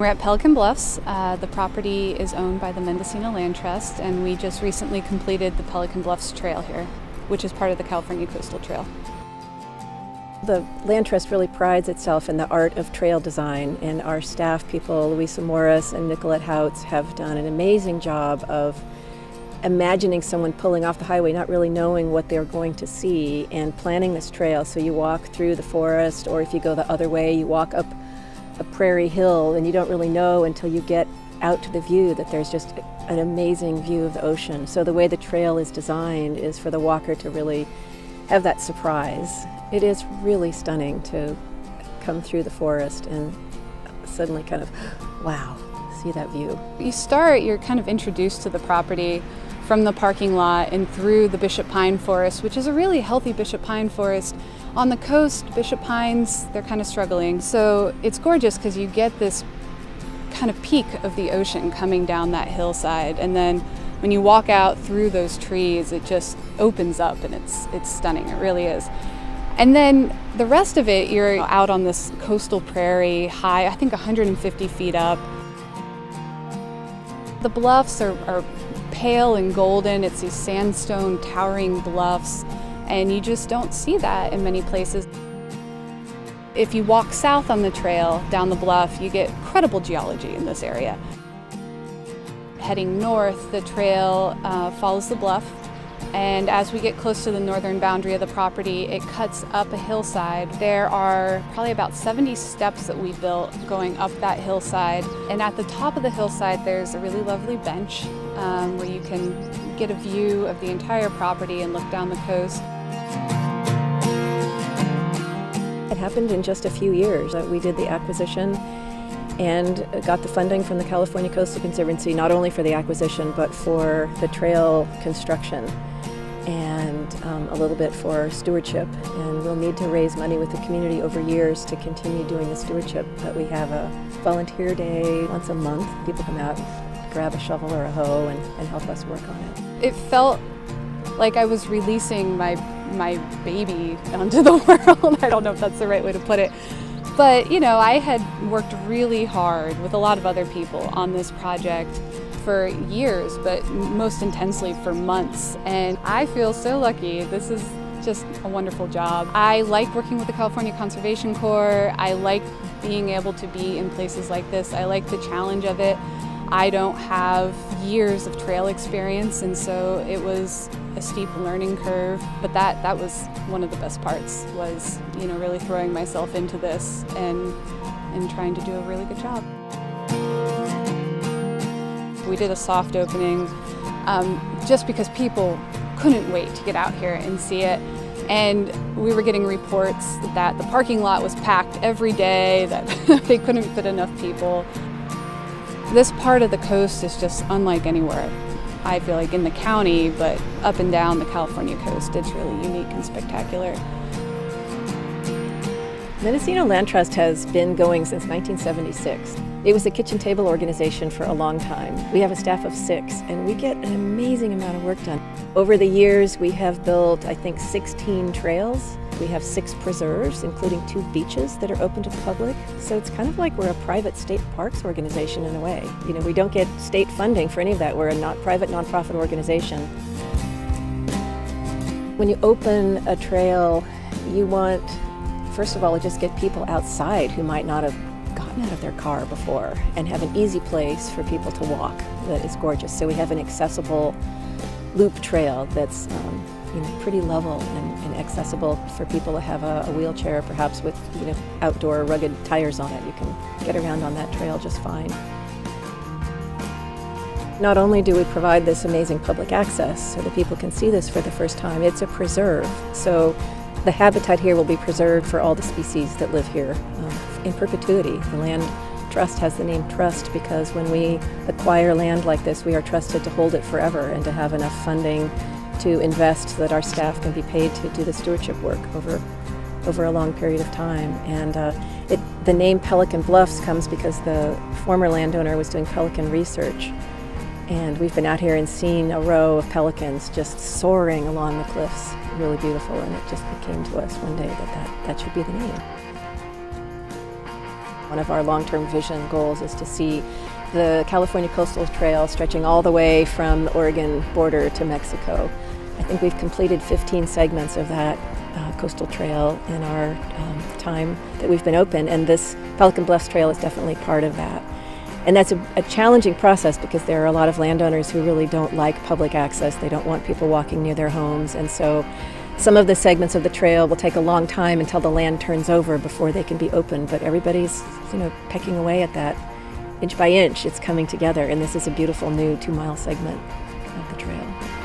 We're at Pelican Bluffs. The property is owned by the Mendocino Land Trust, and we just recently completed the Pelican Bluffs Trail here, which is part of the California Coastal Trail. The Land Trust really prides itself in the art of trail design, and our staff people, Louisa Morris and Nicolette Houts, have done an amazing job of imagining someone pulling off the highway, not really knowing what they're going to see, and planning this trail. So you walk through the forest, or if you go the other way, you walk up a prairie hill, and you don't really know until you get out to the view that there's just an amazing view of the ocean. So the way the trail is designed is for the walker to really have that surprise. It is really stunning to come through the forest and suddenly kind of, wow, see that view. You're kind of introduced to the property from the parking lot and through the Bishop Pine Forest, which is a really healthy Bishop Pine Forest. On the coast, Bishop Pines, they're kind of struggling. So it's gorgeous because you get this kind of peak of the ocean coming down that hillside. And then when you walk out through those trees, it just opens up, and it's stunning, it really is. And then the rest of it, you're out on this coastal prairie, high, I think 150 feet up. The bluffs are pale and golden. It's these sandstone towering bluffs, and you just don't see that in many places. If you walk south on the trail down the bluff, you get incredible geology in this area. Heading north, the trail follows the bluff, and as we get close to the northern boundary of the property, it cuts up a hillside. There are probably about 70 steps that we built going up that hillside, and at the top of the hillside there's a really lovely bench where you can get a view of the entire property and look down the coast. It happened in just a few years. We did the acquisition and got the funding from the California Coastal Conservancy, not only for the acquisition, but for the trail construction and a little bit for stewardship. And we'll need to raise money with the community over years to continue doing the stewardship. But we have a volunteer day once a month. People come out, grab a shovel or a hoe, and help us work on it. It felt like I was releasing my baby onto the world. I don't know if that's the right way to put it. But, you know, I had worked really hard with a lot of other people on this project for years, but most intensely for months. And I feel so lucky. This is just a wonderful job. I like working with the California Conservation Corps. I like being able to be in places like this. I like the challenge of it. I don't have years of trail experience, and so it was a steep learning curve, but that was one of the best parts, was, you know, really throwing myself into this and trying to do a really good job. We did a soft opening just because people couldn't wait to get out here and see it, and we were getting reports that the parking lot was packed every day, that they couldn't fit enough people. This part of the coast is just unlike anywhere, I feel like, in the county, but up and down the California coast, it's really unique and spectacular. Mendocino Land Trust has been going since 1976. It was a kitchen table organization for a long time. We have a staff of 6, and we get an amazing amount of work done. Over the years, we have built, I think, 16 trails. We have 6 preserves, including 2 beaches that are open to the public. So it's kind of like we're a private state parks organization in a way. You know, we don't get state funding for any of that. We're a private nonprofit organization. When you open a trail, you want, first of all, to just get people outside who might not have gotten out of their car before, and have an easy place for people to walk that is gorgeous. So we have an accessible loop trail that's pretty level and accessible for people to have a wheelchair, perhaps with outdoor rugged tires on it. You can get around on that trail just fine. Not only do we provide this amazing public access so that people can see this for the first time, it's a preserve. So the habitat here will be preserved for all the species that live here in perpetuity. The Land Trust has the name Trust because when we acquire land like this, we are trusted to hold it forever and to have enough funding to invest so that our staff can be paid to do the stewardship work over a long period of time. And the name Pelican Bluffs comes because the former landowner was doing pelican research. And we've been out here and seen a row of pelicans just soaring along the cliffs. Really beautiful, and it just came to us one day that should be the name. One of our long-term vision goals is to see the California Coastal Trail stretching all the way from the Oregon border to Mexico. I think we've completed 15 segments of that coastal trail in our time that we've been open, and this Pelican Bluffs Trail is definitely part of that. And that's a challenging process because there are a lot of landowners who really don't like public access. They don't want people walking near their homes, and so some of the segments of the trail will take a long time until the land turns over before they can be open, but everybody's pecking away at that inch by inch. It's coming together, and this is a beautiful new 2-mile segment of the trail.